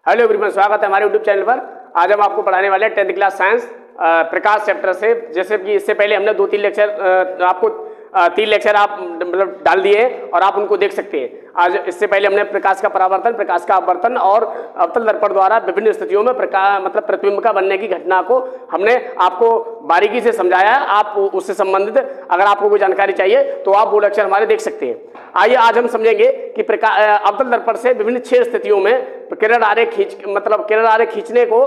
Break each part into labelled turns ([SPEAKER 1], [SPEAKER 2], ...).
[SPEAKER 1] Hello everyone, स्वागत है हमारे यूट्यूब चैनल पर। आज हम आपको पढ़ाने वाले हैं 10th क्लास साइंस प्रकाश चैप्टर से। जैसे कि इससे पहले हमने 2-3 लेक्चर आपको 3 लेक्चर आप मतलब डाल दिए और आप उनको देख सकते हैं। आज इससे पहले हमने प्रकाश का परावर्तन, प्रकाश का अपवर्तन और अवतल दर्पण द्वारा विभिन्न स्थितियों में मतलब प्रतिबिंब का बनने की घटना को हमने आपको बारीकी से समझाया है। आप उससे संबंधित अगर आपको कोई जानकारी चाहिए तो आप वो लेक्चर हमारे देख सकते हैं। आइए आज हम समझेंगे कि अवतल दर्पण से विभिन्न 6 स्थितियों में किरण आरेख खींचने को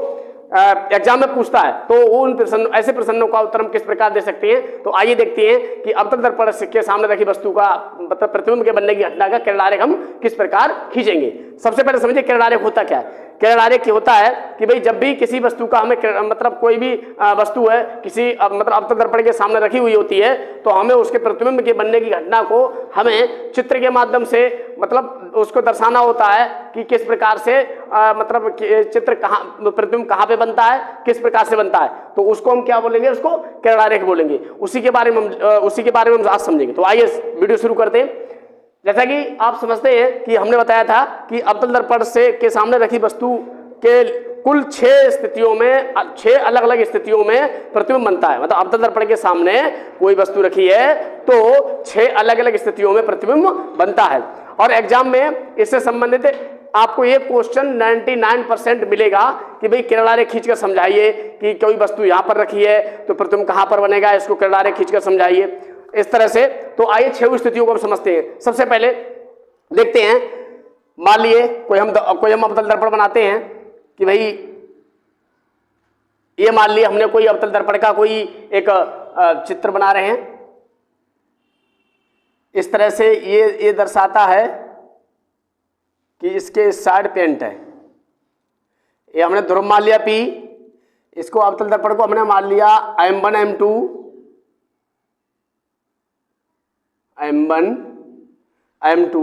[SPEAKER 1] एग्जाम में पूछता है, तो उन ऐसे प्रश्नों का उत्तर हम किस प्रकार दे सकते हैं। तो आइए देखते हैं कि अवतल दर्पण के सामने रखी वस्तु का मतलब प्रतिबिंब के बनने की घटना का किरण आरेख हम किस प्रकार खींचेंगे। सबसे पहले समझिए किरण आरेख होता क्या है। किरण आरेख होता है कि भाई जब भी किसी वस्तु का हमें मतलब कोई भी वस्तु है किसी मतलब अवतल दर्पण के सामने रखी हुई होती है, तो हमें उसके प्रतिबिंब के बनने की घटना को हमें चित्र के माध्यम से मतलब उसको दर्शाना होता है कि किस प्रकार से मतलब चित्र कहाँ प्रतिबिंब कहाँ पे बनता है, किस प्रकार से बनता है। तो उसको हम क्या बोलेंगे, उसको किरण आरेख बोलेंगे। उसी के बारे में हम आज समझेंगे। तो आइए वीडियो शुरू करते हैं। जैसा कि आप समझते हैं कि हमने बताया था कि अवतल दर्पण से के सामने रखी वस्तु के कुल 6 स्थितियों में 6 अलग अलग स्थितियों में प्रतिबिंब बनता है। मतलब अवतल दर्पण के सामने कोई वस्तु रखी है तो 6 अलग अलग स्थितियों में प्रतिबिंब बनता है। और एग्जाम में इससे संबंधित आपको ये क्वेश्चन 99% मिलेगा कि भाई किरण आरेख खींचकर समझाइए कि कोई वस्तु यहाँ पर रखी है तो प्रतिबिंब कहाँ पर बनेगा, इसको किरण आरेख खींचकर समझाइए, इस तरह से। तो आइए 6 स्थितियों को हम समझते हैं। सबसे पहले देखते हैं, मान लिए कोई हम अवतल दर्पण बनाते हैं कि भाई ये मान लिए हमने कोई अवतल दर्पण का कोई एक चित्र बना रहे हैं। इस तरह से ये दर्शाता है कि इसके साइड पेंट है। ये हमने ध्रुव मान लिया P, इसको अवतल दर्पण को हमने मान लिया M1 M2 M1 M2।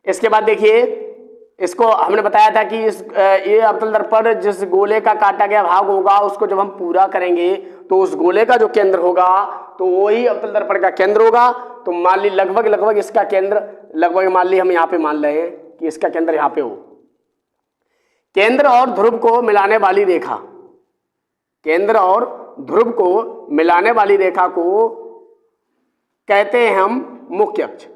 [SPEAKER 1] इसके बाद देखिए, इसको हमने बताया था कि ये अवतल दर्पण जिस गोले का काटा गया भाग होगा उसको जब हम पूरा करेंगे तो उस गोले का जो केंद्र होगा तो वही अवतल दर्पण का केंद्र होगा। तो मान ली लगभग इसका केंद्र लगभग मान ली हम यहाँ पे मान रहे हैं कि इसका केंद्र यहाँ पे हो। केंद्र और ध्रुव को मिलाने वाली रेखा, केंद्र और ध्रुव को मिलाने वाली रेखा को कहते हैं हम मुख्य अक्ष।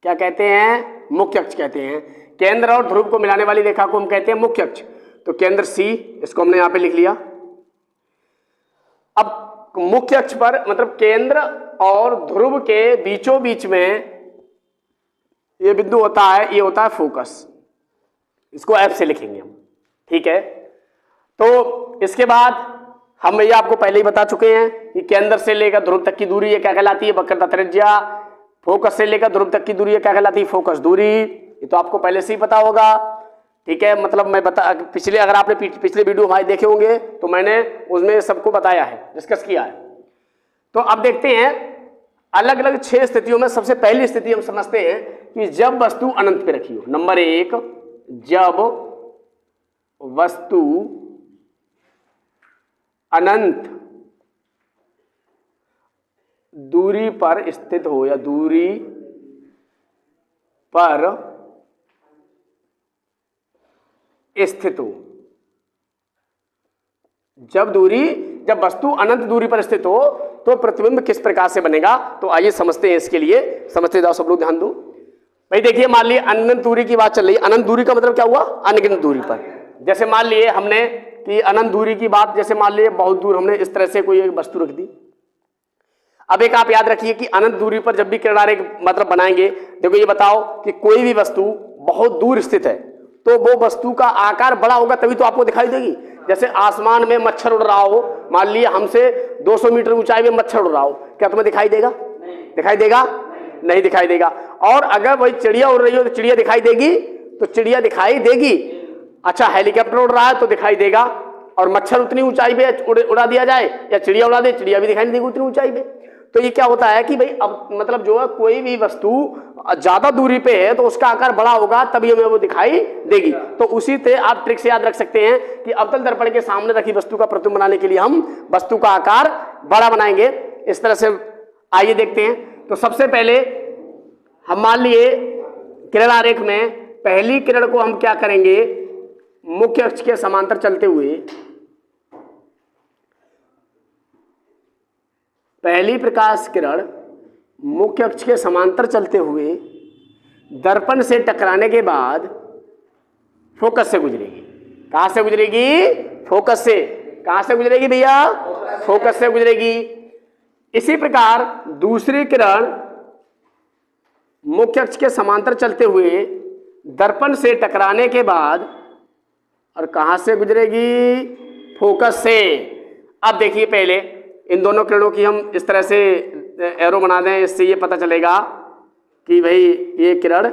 [SPEAKER 1] क्या कहते हैं? मुख्य अक्ष कहते हैं। केंद्र और ध्रुव को मिलाने वाली रेखा को हम कहते हैं मुख्य अक्ष। तो केंद्र C, इसको हमने यहां पे लिख लिया। अब मुख्य अक्ष पर मतलब केंद्र और ध्रुव के बीचों बीच में ये बिंदु होता है, ये होता है फोकस। इसको F से लिखेंगे हम, ठीक है। तो इसके बाद हम ये आपको पहले ही बता चुके हैं कि केंद्र से लेकर ध्रुव तक की दूरी ये क्या कहलाती है? वक्रता त्रिज्या। फोकस से लेकर ध्रुव तक की दूरी ये क्या कहलाती है? फोकस दूरी। ये तो आपको पहले से ही पता होगा, ठीक है। मतलब मैं अगर आपने पिछले वीडियो हमारे देखे होंगे तो मैंने उसमें सबको बताया है, डिस्कस किया है। तो अब देखते हैं अलग अलग 6 स्थितियों में। सबसे पहली स्थिति हम समझते हैं कि जब वस्तु अनंत पे रखी हो। नंबर 1, जब वस्तु अनंत दूरी पर स्थित हो या दूरी पर स्थित हो। जब वस्तु अनंत दूरी पर स्थित हो तो प्रतिबिंब किस प्रकार से बनेगा। तो आइए समझते हैं। इसके लिए समझते जाओ, सब लोग ध्यान दो। भाई देखिए, मान लिए अनंत दूरी की बात चल रही है। अनंत दूरी का मतलब क्या हुआ? अनगिनत दूरी पर। जैसे मान लिए हमने कि अनंत दूरी की बात, जैसे मान लिए बहुत दूर हमने इस तरह से कोई एक वस्तु रख दी। अब एक आप याद रखिए कि अनंत दूरी पर जब भी किरण आरेख मतलब बनाएंगे, देखो ये बताओ कि कोई भी वस्तु बहुत दूर स्थित है तो वो वस्तु का आकार बड़ा होगा तभी तो आपको दिखाई देगी। जैसे आसमान में मच्छर उड़ रहा हो, मान लिए हमसे 200 मीटर ऊंचाई में मच्छर उड़ रहा हो, क्या तुम्हें दिखाई देगा? दिखाई देगा? नहीं दिखाई देगा। और अगर वही चिड़िया उड़ रही हो तो चिड़िया दिखाई देगी? तो चिड़िया दिखाई देगी। अच्छा, हेलीकॉप्टर उड़ रहा है तो दिखाई देगा। और मच्छर उतनी ऊंचाई पे उड़ा दिया जाए या चिड़िया उड़ा दे, चिड़िया भी दिखाई नहीं देगी उतनी ऊंचाई पे। तो ये क्या होता है कि भाई अब मतलब जो है कोई भी वस्तु ज्यादा दूरी पे है तो उसका आकार बड़ा होगा तभी हमें वो दिखाई देगी। तो उसी तरह आप ट्रिक से याद रख सकते हैं कि अवतल दर्पण के सामने रखी वस्तु का प्रतिबिंब बनाने के लिए हम वस्तु का आकार बड़ा बनाएंगे। इस तरह से आइए देखते हैं। तो सबसे पहले हम मान लिए किरण आरेख में पहली किरण को हम क्या करेंगे, मुख्य अक्ष के समांतर चलते हुए, पहली प्रकाश किरण मुख्य अक्ष के समांतर चलते हुए दर्पण से टकराने के बाद फोकस से गुजरेगी। कहां से गुजरेगी? फोकस से। कहां से गुजरेगी भैया? फोकस से गुजरेगी। इसी प्रकार दूसरी किरण मुख्य अक्ष के समांतर चलते हुए दर्पण से टकराने के बाद और कहां से गुजरेगी? फोकस से। अब देखिए, पहले इन दोनों किरणों की हम इस तरह से एरो बना दें, इससे ये पता चलेगा कि भाई ये किरण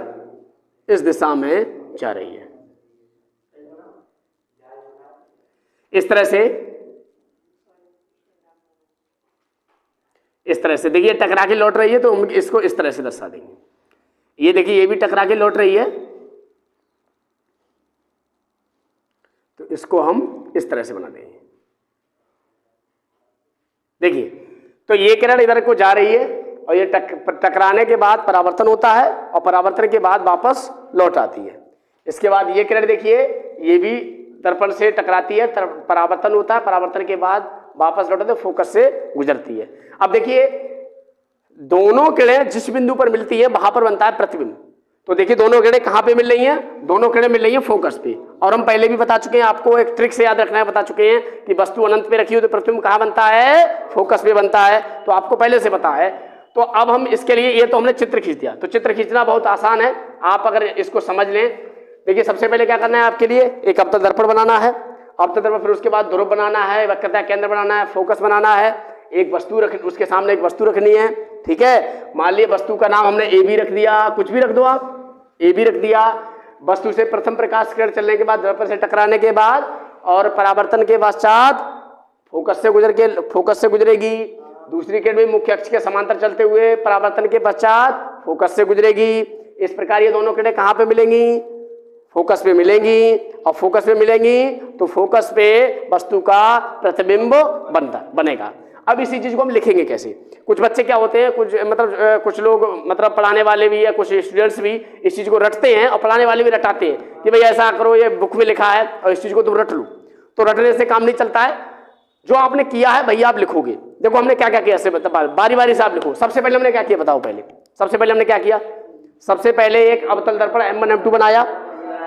[SPEAKER 1] इस दिशा में जा रही है। इस तरह से देखिए टकरा के लौट रही है, तो हम इसको इस तरह से दर्शा देंगे। ये देखिए, ये भी टकरा के लौट रही है, तो इसको हम इस तरह से बना देंगे। देखिए, तो ये किरण इधर को जा रही है और ये टकराने के बाद परावर्तन होता है और परावर्तन के बाद वापस लौट आती है। इसके बाद ये किरण देखिए, ये भी दर्पण से टकराती है, परावर्तन होता है, परावर्तन के बाद वापस लौटते, फोकस से गुजरती है। अब देखिए, दोनों किरणें जिस बिंदु पर मिलती है वहां पर बनता है प्रतिबिंब। तो देखिए, दोनों किरणें कहां पे मिल रही हैं? दोनों किरणें मिल रही हैं फोकस पे। और हम पहले भी बता चुके हैं, आपको एक ट्रिक से याद रखना है, बता चुके हैं कि वस्तु अनंत पे रखी हो तो प्रतिबिंब कहां बनता है? फोकस पे बनता है। तो आपको पहले से पता है। तो अब हम इसके लिए, ये तो हमने चित्र खींच दिया, तो चित्र खींचना बहुत आसान है, आप अगर इसको समझ लें। देखिए, सबसे पहले क्या करना है आपके लिए, एक अवतल दर्पण बनाना है, अवतल दर्पण, फिर उसके बाद ध्रुव बनाना है, वक्रता केंद्र बनाना है, फोकस बनाना है, एक वस्तु रख, उसके सामने एक वस्तु रखनी है। ठीक है, मान लिया वस्तु का नाम हमने ए बी रख दिया, कुछ भी रख दो आप, ए बी रख दिया। वस्तु से प्रथम प्रकाश किरण चलने के बाद, दर्पण से टकराने के बाद और परावर्तन के पश्चात फोकस से गुजरेगी। दूसरी किरण भी मुख्य अक्ष के समांतर चलते हुए परावर्तन के पश्चात फोकस से गुजरेगी। इस प्रकार ये दोनों किरणें कहां पे मिलेंगी? फोकस पे मिलेंगी। और फोकस पे मिलेंगी तो फोकस पे वस्तु का प्रतिबिंब बनेगा। अब इसी चीज को हम लिखेंगे कैसे? कुछ बच्चे क्या होते हैं, कुछ लोग पढ़ाने वाले भी या कुछ स्टूडेंट्स भी इस चीज को रटते हैं और पढ़ाने वाले भी रटाते हैं कि भाई ऐसा करो, ये बुक में लिखा है और इस चीज को तुम रट लो। तो रटने से काम नहीं चलता है। जो आपने किया है भैया आप लिखोगे। देखो हमने क्या क्या किया, बारी बारी से आप लिखो। सबसे पहले हमने क्या किया बताओ? पहले सबसे पहले हमने क्या किया? सबसे पहले एक अवतल दर्पण M1 M2 बनाया।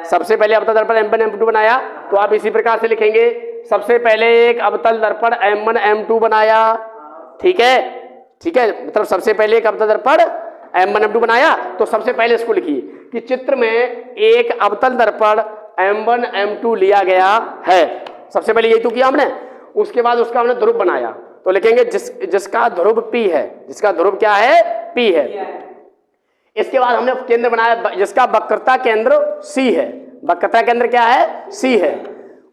[SPEAKER 1] सबसे पहले अवतल दर्पण M1 M2 बनाया, तो आप इसी प्रकार से लिखेंगे, सबसे पहले एक अवतल दर्पण M1 M2 बनाया। ठीक है, मतलब सबसे पहले एक अवतल दर्पण M1 M2 बनाया। तो सबसे पहले इसको लिखिए कि चित्र में एक अवतल दर्पण M1 M2 लिया गया है। सबसे पहले यही तो किया हमने। उसके बाद उसका हमने ध्रुव बनाया, तो लिखेंगे जिसका ध्रुव P है। जिसका ध्रुव क्या है? P है। इसके बाद हमने केंद्र बनाया जिसका वक्रता केंद्र C है। वक्रता केंद्र क्या है? C है।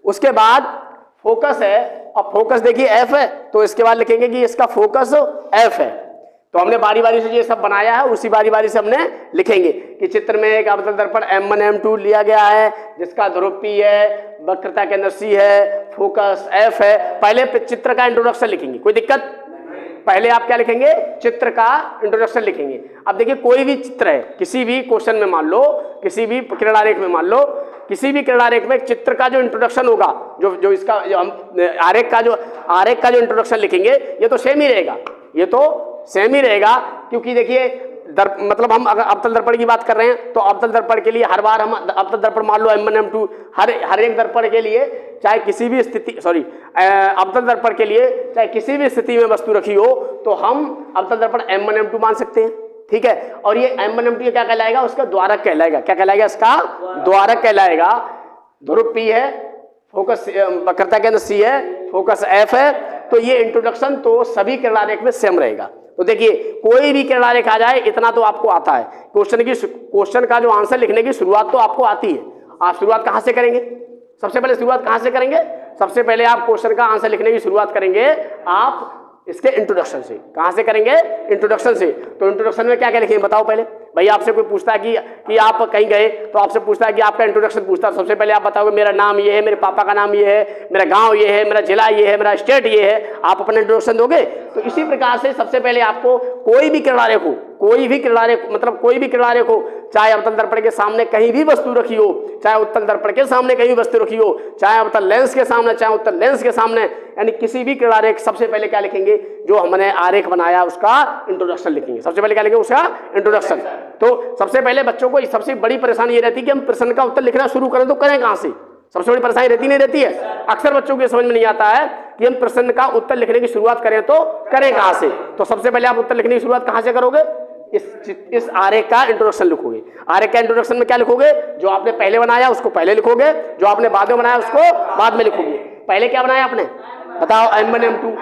[SPEAKER 1] उसके बाद फोकस है, और फोकस देखिए F है, तो इसके बाद लिखेंगे कि इसका फोकस F है। तो हमने बारी बारी से ये सब बनाया है, उसी बारी बारी से हमने लिखेंगे कि चित्र में एक अवतल दर्पण M1 M2 लिया गया है जिसका ध्रुव P है, वक्रता केंद्र C है, फोकस F है। पहले चित्र का इंट्रोडक्शन लिखेंगे, कोई दिक्कत? पहले आप क्या लिखेंगे? चित्र का इंट्रोडक्शन लिखेंगे। अब देखिए, कोई भी चित्र है, किसी भी क्वेश्चन में मान लो, किसी भी क्रीड़ारेख में मान लो, किसी भी क्रीड़ारेख में चित्र का जो इंट्रोडक्शन होगा, जो इसका जो हम आरेख का जो इंट्रोडक्शन लिखेंगे, ये तो सेम ही रहेगा। ये तो सेम ही रहेगा, क्योंकि देखिए मतलब हम अगर अवतल दर्पण की बात कर रहे हैं तो अवतल दर्पण के लिए हर बार हम अवतल दर्पण मान लो M1 M2, हर एक दर्पण के लिए चाहे किसी भी स्थिति अवतल दर्पण के लिए चाहे किसी भी स्थिति में वस्तु रखी हो तो हम अवतल दर्पण M1 M2 मान सकते हैं। ठीक है, और ये M1 M2 क्या कहलाएगा? उसका द्वारक कहलाएगा। क्या कहलाएगा? इसका द्वारक कहलाएगा। ध्रुव P है, फोकस वक्रता केंद्र C है, फोकस F है। तो ये इंट्रोडक्शन तो सभी क्रीड़ारेख में सेम रहेगा। तो देखिए, कोई भी क्रीड़ारेख आ जाए, इतना तो आपको आता है। क्वेश्चन का जो आंसर लिखने की शुरुआत तो आपको आती है। आप शुरुआत कहां से करेंगे? सबसे पहले शुरुआत कहां से करेंगे? सबसे पहले आप क्वेश्चन का आंसर लिखने की शुरुआत करेंगे आप इसके इंट्रोडक्शन से। कहां से करेंगे? इंट्रोडक्शन से। तो इंट्रोडक्शन में क्या क्या लिखेंगे बताओ? पहले भाई आपसे कोई पूछता है कि आप कहीं गए तो आपसे पूछता है कि आपका इंट्रोडक्शन पूछता है, सबसे पहले आप बताओगे मेरा नाम ये है, मेरे पापा का नाम ये है, मेरा गांव ये है, मेरा जिला ये है, मेरा स्टेट ये है, आप अपना इंट्रोडक्शन दोगे। तो इसी प्रकार से सबसे पहले आपको कोई भी किरदार हो, कोई भी किरदार हो, चाहे अवतल दर्पण के सामने कहीं भी वस्तु रखी हो, चाहे उत्तल दर्पण के सामने कहीं भी वस्तु रखी हो, चाहे अवतल लेंस के सामने, चाहे उत्तल लेंस के सामने, यानी किसी भी किरदार सबसे पहले क्या लिखेंगे, जो हमने आरेख बनाया उसका इंट्रोडक्शन लिखेंगे। सबसे पहले क्या लिखेंगे, उसका इंट्रोडक्शन। तो सबसे पहले बच्चों को सबसे बड़ी परेशानी ये रहती है कि हम प्रश्न का उत्तर लिखना शुरू करें तो करें कहां से। सबसे बड़ी परेशानी रहती नहीं रहती है, अक्सर बच्चों को समझ में नहीं आता है कि हम प्रश्न का उत्तर लिखने की शुरुआत करें तो करें कहां से। तो सबसे पहले आप उत्तर लिखने की शुरुआत कहां से करोगे, इस आरेख का इंट्रोडक्शन लिखोगे। आरेख का इंट्रोडक्शन में क्या लिखोगे, जो आपने पहले बनाया उसको पहले लिखोगे, जो आपने बाद में बनाया उसको बाद में लिखोगे। पहले क्या बनाया आपने, बताओ, M1 M2,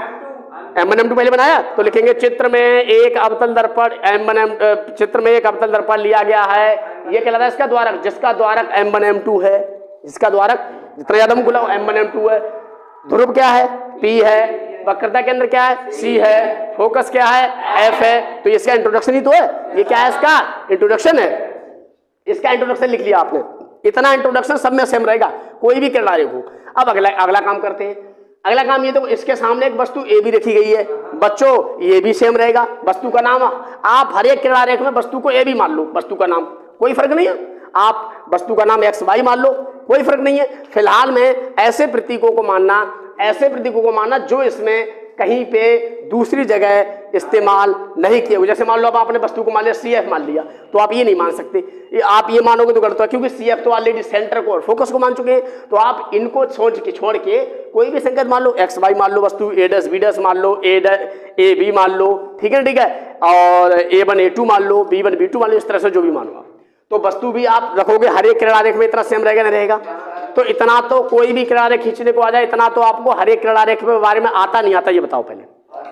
[SPEAKER 1] M1 M2 पहले बनाया तो लिखेंगे चित्र में एक अवतल दर्पण चित्र में एक अवतल दर्पण लिया गया है, ये कहलाता है इसका द्वारक, जिसका द्वारक M1 M2 है, जिसका द्वारक जितना ज्यादा गुला M1 M2 है। ध्रुव क्या है, P है, वक्रता केंद्र क्या है, C है, फोकस क्या है, F है। तो इसका इंट्रोडक्शन ही तो है, ये क्या है, इसका इंट्रोडक्शन है। इसका इंट्रोडक्शन लिख लिया आपने, इतना इंट्रोडक्शन सब में सेम रहेगा, कोई भी किरदार हो। अब अगला काम करते हैं। अगला काम ये, तो इसके सामने एक वस्तु ए भी रखी गई है बच्चों, ये भी सेम रहेगा। वस्तु का नाम आप हर एक किरदार में वस्तु को ए भी मान लो, वस्तु का नाम कोई फर्क नहीं है, आप वस्तु का नाम XY मान लो, कोई फर्क नहीं है। फिलहाल में ऐसे प्रतीकों को मानना जो इसमें कहीं पे दूसरी जगह इस्तेमाल नहीं किए हुए। जैसे मान लो अब आपने वस्तु को मान लिया CF मान लिया, तो आप ये नहीं मान सकते, आप ये मानोगे तो गलत है, क्योंकि CF तो ऑलरेडी सेंटर को और फोकस को मान चुके हैं। तो आप इनको छोड़ के कोई भी संकेत मान लो, XY मान लो, वस्तु A' B' मान लो, AB मान लो, ठीक है, और A1 A2 मान लो, B1 B2 मान लो, इस तरह से जो भी मानो। तो वस्तु भी आप रखोगे हर एक किरदार में इतना सेम रहेगा, नहीं रहेगा। तो इतना तो कोई भी किरदार खींचने को आ जाए, इतना तो आपको हर एक किरदार के बारे में आता नहीं आता, ये बताओ पहले।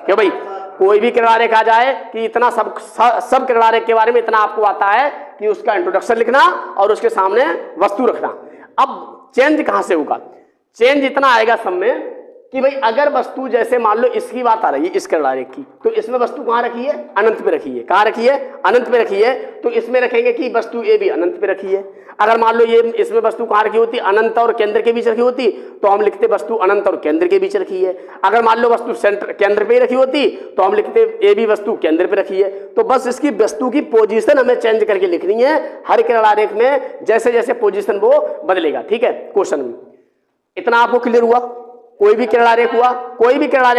[SPEAKER 1] क्यों भाई, कोई भी किरदार आ जाए कि इतना सब किरदार के बारे में इतना आपको आता है कि उसका इंट्रोडक्शन लिखना और उसके सामने वस्तु रखना। अब चेंज कहां से होगा, चेंज इतना आएगा सब में कि भाई अगर वस्तु, जैसे मान लो इसकी बात आ रही है, इस किरदार की, तो इसमें वस्तु कहां रखी है, अनंत पे रखी है। कहां रखी है, अनंत पे रखी है। तो इसमें रखेंगे कि वस्तु ए भी अनंत पे रखी है। अगर मान लो ये इसमें वस्तु कहां रखी होती, अनंत और केंद्र के बीच रखी होती, तो हम लिखते वस्तु अनंत और केंद्र के बीच रखी है। अगर मान लो वस्तु सेंटर केंद्र पे ही रखी होती, तो हम लिखते ए भी वस्तु केंद्र पे रखी है। तो बस इसकी वस्तु की पोजीशन हमें चेंज करके लिखनी है हर किरदार में, जैसे जैसे पोजीशन वो बदलेगा। ठीक है, क्वेश्चन में इतना आपको क्लियर हुआ। कोई भी किरदार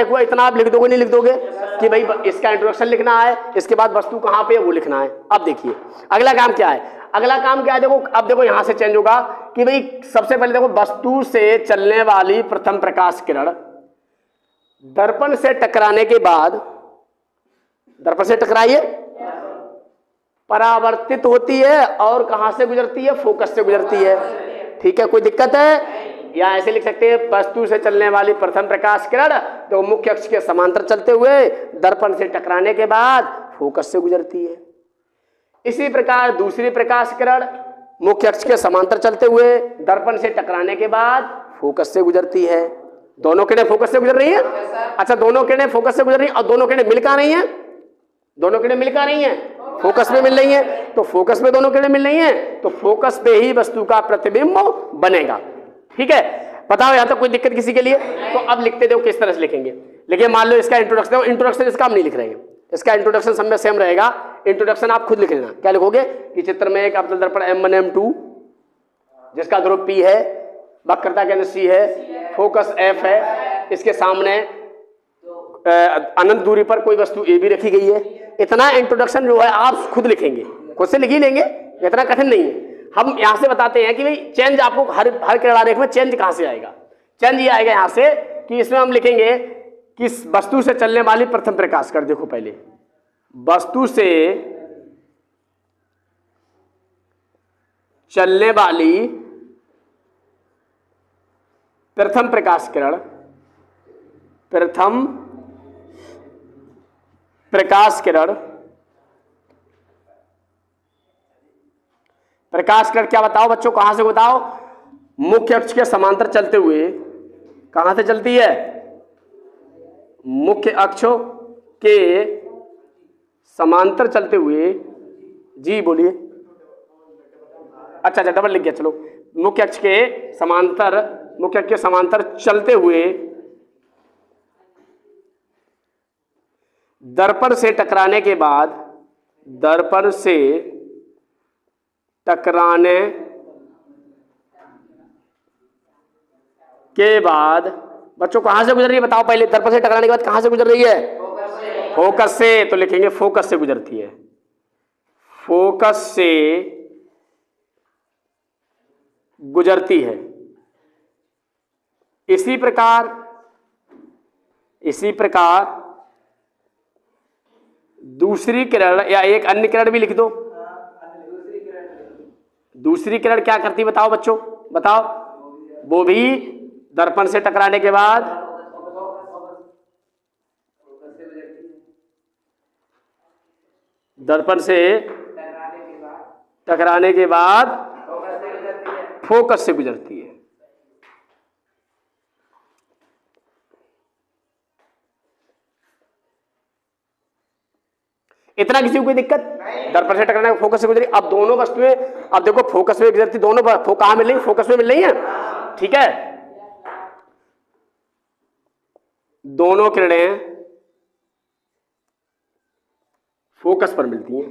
[SPEAKER 1] हुआ, इतना आप लिख दोगे, नहीं लिख दोगे कि भाई इसका इंट्रोडक्शन लिखना है, इसके बाद वस्तु कहां पे है वो लिखना है। अब देखिए अगला काम क्या है, देखो अब देखो यहां से चेंज होगा कि भाई सबसे पहले देखो, वस्तु से चलने वाली प्रथम प्रकाश किरण दर्पण से टकराने के बाद, दर्पण से टकराइए, परावर्तित होती है और कहां से गुजरती है, फोकस से गुजरती है। ठीक है, कोई दिक्कत है, या ऐसे लिख सकते हैं, वस्तु से चलने वाली प्रथम प्रकाश किरण तो मुख्य अक्ष के समांतर चलते हुए दर्पण से टकराने के बाद फोकस से गुजरती है। इसी प्रकार दूसरी प्रकाश किरण मुख्य अक्ष के समांतर चलते हुए दर्पण से टकराने के बाद फोकस से गुजरती है। दोनों किरणें फोकस से गुजर रही है। अच्छा, दोनों किरणें फोकस से गुजर रही है, और दोनों किरणें मिल कहां रही हैं, दोनों किरणें मिल कहां रही हैं, फोकस में मिल रही हैं। तो फोकस में दोनों किरणें मिल रही हैं, तो फोकस पे ही वस्तु का प्रतिबिंब बनेगा। ठीक है, बताओ यहां तक कोई दिक्कत किसी के लिए। तो अब लिखते देखो किस तरह से लिखेंगे। लेकिन मान लो इसका इंट्रोडक्शन इसका हम नहीं लिख रहे हैं, इसका इंट्रोडक्शन सब में सेम रहेगा। इंट्रोडक्शन आप खुद लिख लेना। क्या लिखोगे कि चित्र में एक अवतल दर्पण M1 M2 जिसका ध्रुव P है, वक्रता केंद्र C है, फोकस F है, इसके सामने अनंत दूरी पर कोई वस्तु A भी रखी गई है। इतना इंट्रोडक्शन जो है आप खुद लिखेंगे, खुद से लिख ही लेंगे, इतना कठिन नहीं है। हम यहां से बताते हैं कि भाई चेंज आपको हर किरदार में चेंज कहां से आएगा। चेंज ये आएगा यहां से कि इसमें हम लिखेंगे कि वस्तु से चलने वाली प्रथम प्रकाश कर, देखो पहले वस्तु से चलने वाली प्रथम प्रकाश किरण, प्रथम प्रकाश किरण, प्रकाश किरण क्या बताओ बच्चों, कहां से बताओ, मुख्य अक्ष के समांतर चलते हुए, कहां से चलती है, मुख्य अक्ष के समांतर चलते हुए जी बोलिए। अच्छा डबल लिख गया, चलो। मुख्य अक्ष के समांतर चलते हुए दर्पण से टकराने के बाद बच्चों कहां से गुजर रही है बताओ पहले। दर्पण से टकराने के बाद कहां से गुजर रही है? फोकस से। तो लिखेंगे फोकस से गुजरती है, फोकस से गुजरती है। इसी प्रकार दूसरी किरण या एक अन्य किरण भी लिख दो। दूसरी किरण क्या करती बताओ बच्चों, बताओ। वो भी दर्पण से टकराने के बाद फोकस से गुजरती है। इतना किसी को कोई दिक्कत? दर्पण से टकराने का फोकस से गुजरी। अब दोनों वस्तुएं, अब देखो फोकस में गुजरती, दोनों कहां मिल रही? फोकस में मिल रही है, ठीक है। दोनों किरणें फोकस पर मिलती हैं,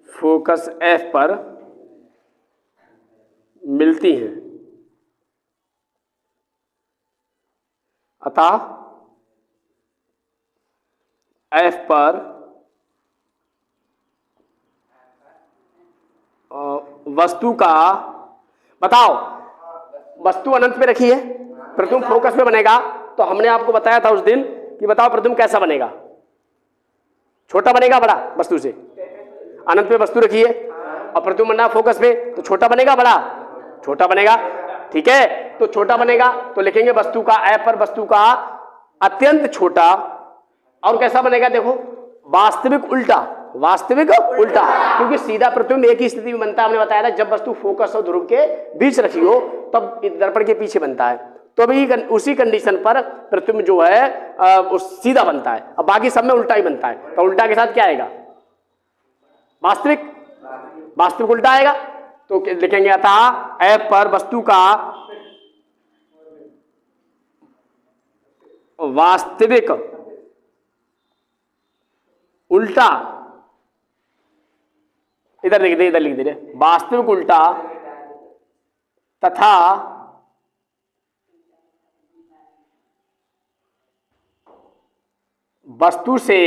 [SPEAKER 1] फोकस F पर मिलती हैं। अतः F पर वस्तु का, बताओ, वस्तु अनंत पे रखी है, प्रतिबिंब फोकस पे बनेगा। तो हमने आपको बताया था उस दिन कि बताओ प्रतिबिंब कैसा बनेगा, छोटा बनेगा बड़ा? वस्तु से अनंत पे वस्तु रखी है और प्रतिबिंब बनना फोकस पे, तो छोटा बनेगा बड़ा? छोटा बनेगा, ठीक है। तो छोटा बनेगा तो लिखेंगे वस्तु का F पर वस्तु का अत्यंत छोटा। और कैसा बनेगा देखो, वास्तविक उल्टा, क्योंकि सीधा प्रतिबिंब एक ही स्थिति में बनता है। हमने बताया था जब वस्तु फोकस और ध्रुव के बीच रखी हो तब दर्पण के पीछे बनता है। तो अभी उसी कंडीशन पर प्रतिबिंब जो है सीधा बनता है। अब बाकी सब में उल्टा ही बनता है। तो उल्टा के साथ क्या आएगा? वास्तविक उल्टा आएगा। तो लिखेंगे अतः F पर वस्तु का वास्तविक उल्टा, इधर लिख दे, वास्तविक उल्टा तथा वस्तु से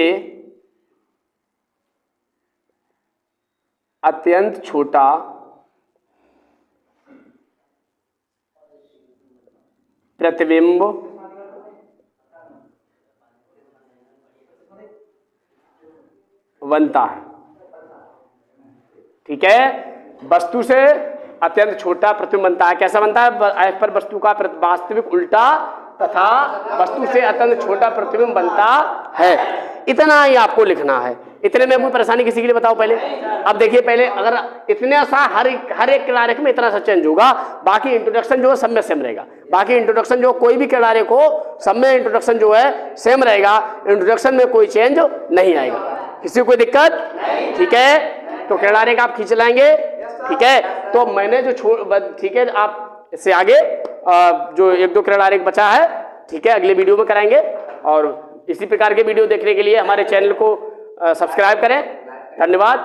[SPEAKER 1] अत्यंत छोटा प्रतिबिंब बनता है, ठीक है। वस्तु से अत्यंत छोटा प्रतिबिंब बनता है। कैसा बनता है? F पर वस्तु का वास्तविक उल्टा तथा वस्तु से अत्यंत छोटा प्रतिबिंब बनता है। इतना ही आपको लिखना है। इतने में कोई परेशानी किसी के लिए बताओ पहले। अब देखिए पहले, अगर इतने सा हर एक किरदार में इतना सा चेंज होगा, बाकी इंट्रोडक्शन जो है सब में सेम रहेगा। बाकी इंट्रोडक्शन जो कोई भी किरदार को सब में इंट्रोडक्शन जो है सेम रहेगा, इंट्रोडक्शन में कोई चेंज नहीं आएगा। किसी को कोई दिक्कत? ठीक है। तो किरदार आप खींच लाएंगे, ठीक है। तो मैंने जो ठीक है, आप इससे आगे जो एक दो किरदार बचा है, ठीक है, अगले वीडियो में कराएंगे। और इसी प्रकार के वीडियो देखने के लिए हमारे चैनल को सब्सक्राइब करें। धन्यवाद।